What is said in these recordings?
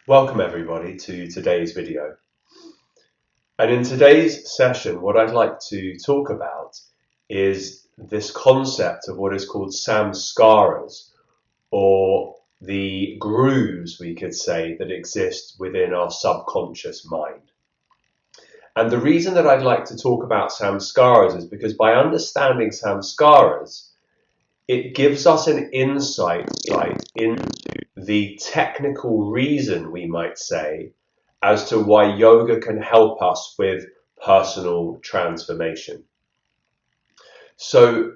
Welcome everybody to today's video. And in today's session, what I'd like to talk about is this concept of what is called samskaras, or the grooves, we could say, that exist within our subconscious mind. And the reason that I'd like to talk about samskaras is because by understanding samskaras, it gives us an insight into the technical reason, we might say, as to why yoga can help us with personal transformation. So,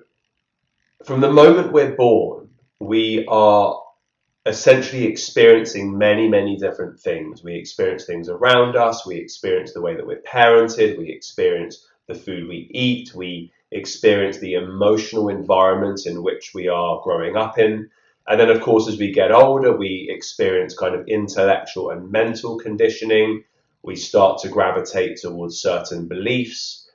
from the moment we're born, we are essentially experiencing many different things. We experience things around us, we experience the way that we're parented, we experience the food we eat, we experience the emotional environment in which we are growing up in. And then, of course, as we get older, we experience kind of intellectual and mental conditioning. We start to gravitate towards certain beliefs.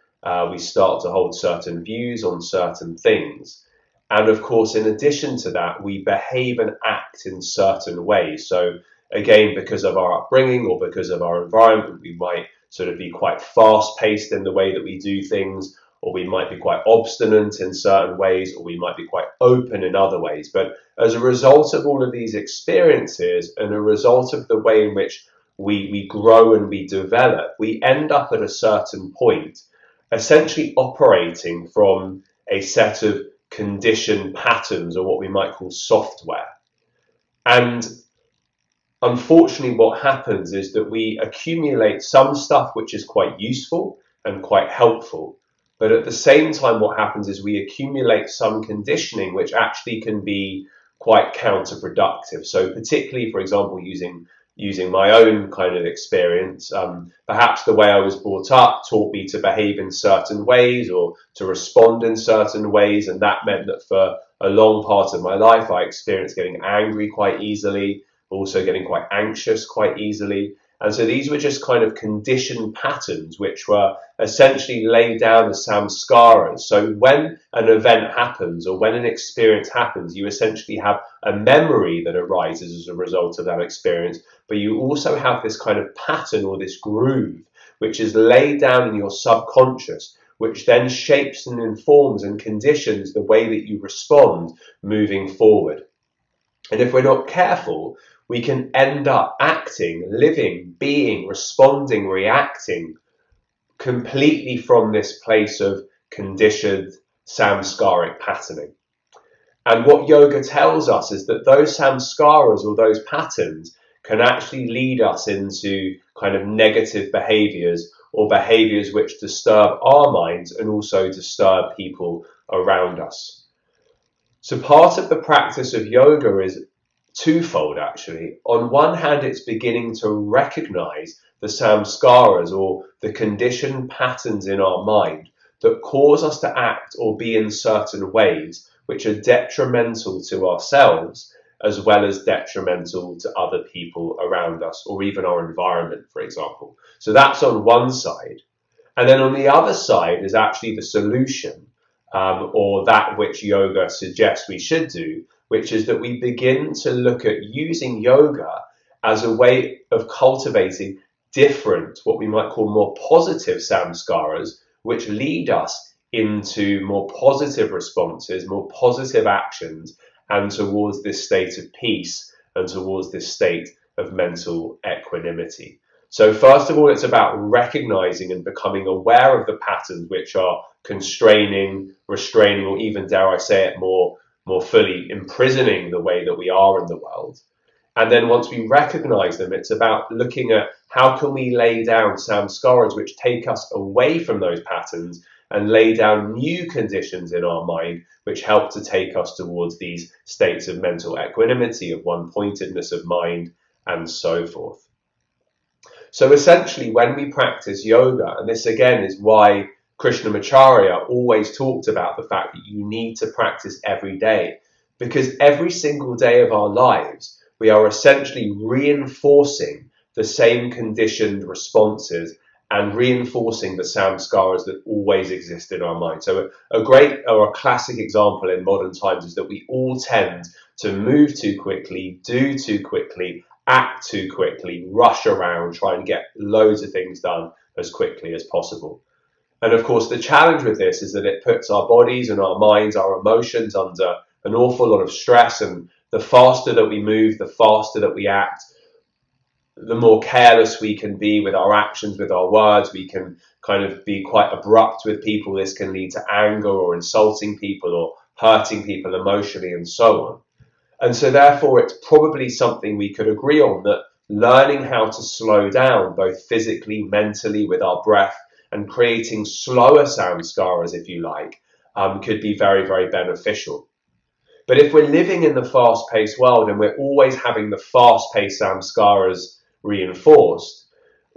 We start to hold certain views on certain things. And of course, in addition to that, we behave and act in certain ways. So again, because of our upbringing or because of our environment, we might sort of be quite fast-paced in the way that we do things, or we might be quite obstinate in certain ways, or we might be quite open in other ways. But as a result of all of these experiences and a result of the way in which we grow and we develop, we end up at a certain point essentially operating from a set of conditioned patterns, or what we might call software. And unfortunately, what happens is that we accumulate some stuff which is quite useful and quite helpful. But at the same time, what happens is we accumulate some conditioning which actually can be quite counterproductive. So particularly, for example, using my own kind of experience, perhaps the way I was brought up taught me to behave in certain ways or to respond in certain ways. And that meant that for a long part of my life, I experienced getting angry quite easily, also getting quite anxious quite easily. And so these were just kind of conditioned patterns which were essentially laid down as samskaras. So when an event happens or when an experience happens, you essentially have a memory that arises as a result of that experience, but you also have this kind of pattern or this groove which is laid down in your subconscious, which then shapes and informs and conditions the way that you respond moving forward. And if we're not careful, we can end up acting, living, being, responding, reacting completely from this place of conditioned samskaric patterning. And what yoga tells us is that those samskaras or those patterns can actually lead us into kind of negative behaviours, or behaviours which disturb our minds and also disturb people around us. So part of the practice of yoga is twofold, actually. On one hand, it's beginning to recognize the samskaras, or the conditioned patterns in our mind that cause us to act or be in certain ways which are detrimental to ourselves as well as detrimental to other people around us, or even our environment, for example. So that's on one side. And then on the other side is actually the solution, or that which yoga suggests we should do, which is that we begin to look at using yoga as a way of cultivating different, what we might call more positive samskaras, which lead us into more positive responses, more positive actions, and towards this state of peace and towards this state of mental equanimity. So first of all, it's about recognizing and becoming aware of the patterns which are constraining, restraining, or even, dare I say it, more fully imprisoning the way that we are in the world. And then once we recognize them, it's about looking at how can we lay down samskaras which take us away from those patterns and lay down new conditions in our mind which help to take us towards these states of mental equanimity, of one-pointedness of mind, and so forth. So essentially, when we practice yoga, and this again is why Krishnamacharya always talked about the fact that you need to practice every day, because every single day of our lives, we are essentially reinforcing the same conditioned responses and reinforcing the samskaras that always exist in our mind. So a great or a classic example in modern times is that we all tend to move too quickly, do too quickly, act too quickly, rush around, try and get loads of things done as quickly as possible. And of course, the challenge with this is that it puts our bodies and our minds, our emotions under an awful lot of stress. And the faster that we move, the faster that we act, the more careless we can be with our actions, with our words. We can kind of be quite abrupt with people. This can lead to anger or insulting people or hurting people emotionally and so on. And so therefore, it's probably something we could agree on, that learning how to slow down, both physically, mentally, with our breath, and creating slower samskaras, if you like, could be very, very beneficial. But if we're living in the fast-paced world and we're always having the fast-paced samskaras reinforced,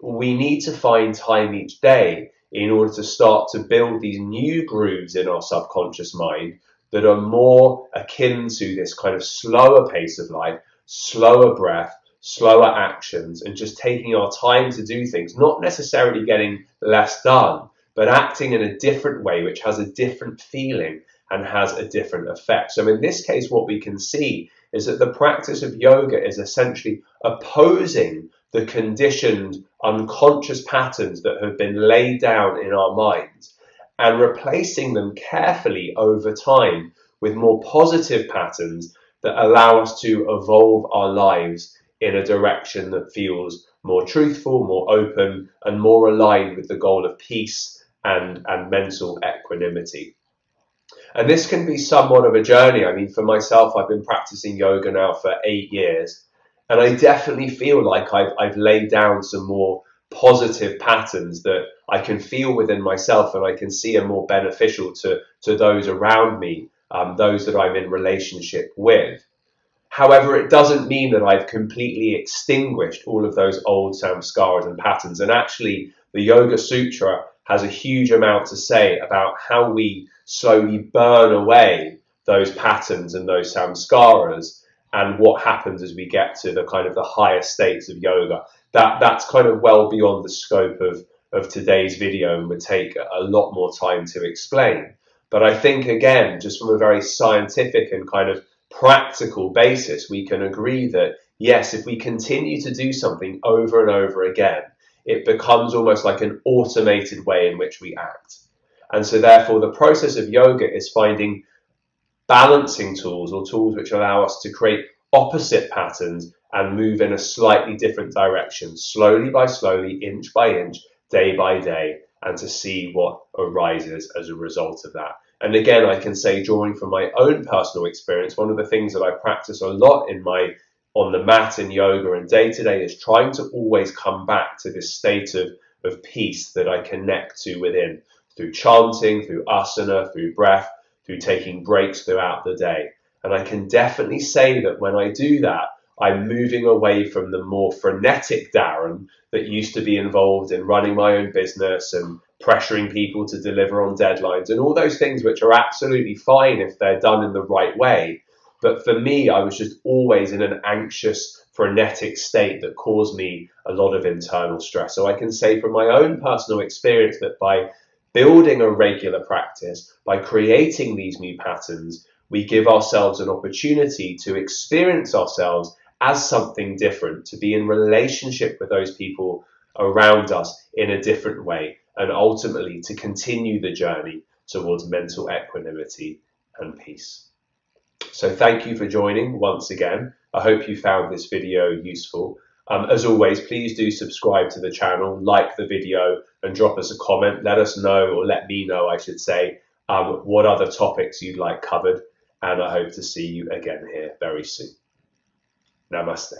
we need to find time each day in order to start to build these new grooves in our subconscious mind that are more akin to this kind of slower pace of life, slower breath, slower actions, and just taking our time to do things, not necessarily getting less done, but acting in a different way, which has a different feeling and has a different effect. So in this case, what we can see is that the practice of yoga is essentially opposing the conditioned unconscious patterns that have been laid down in our minds and replacing them carefully over time with more positive patterns that allow us to evolve our lives in a direction that feels more truthful, more open, and more aligned with the goal of peace and mental equanimity. And this can be somewhat of a journey. I mean, for myself, I've been practicing yoga now for 8 years, and I definitely feel like I've laid down some more positive patterns that I can feel within myself and I can see are more beneficial to those around me, those that I'm in relationship with. However, it doesn't mean that I've completely extinguished all of those old samskaras and patterns. And actually, the Yoga Sutra has a huge amount to say about how we slowly burn away those patterns and those samskaras and what happens as we get to the kind of the higher states of yoga. That's kind of well beyond the scope of today's video and would take a lot more time to explain. But I think, again, just from a very scientific and kind of practical basis, we can agree that, yes, if we continue to do something over and over again, it becomes almost like an automated way in which we act. And so therefore, the process of yoga is finding balancing tools or tools which allow us to create opposite patterns and move in a slightly different direction, slowly by slowly, inch by inch, day by day, and to see what arises as a result of that. And again, I can say, drawing from my own personal experience, one of the things that I practice a lot on the mat in yoga and day to day is trying to always come back to this state of peace that I connect to within, through chanting, through asana, through breath, through taking breaks throughout the day. And I can definitely say that when I do that, I'm moving away from the more frenetic Daryn that used to be involved in running my own business and pressuring people to deliver on deadlines and all those things, which are absolutely fine if they're done in the right way. But for me, I was just always in an anxious, frenetic state that caused me a lot of internal stress. So I can say from my own personal experience that by building a regular practice, by creating these new patterns, we give ourselves an opportunity to experience ourselves as something different, to be in relationship with those people around us in a different way, and ultimately to continue the journey towards mental equanimity and peace. So thank you for joining once again. I hope you found this video useful. As always, please do subscribe to the channel, like the video, and drop us a comment. Let us know, or let me know, I should say, what other topics you'd like covered. And I hope to see you again here very soon. Namaste.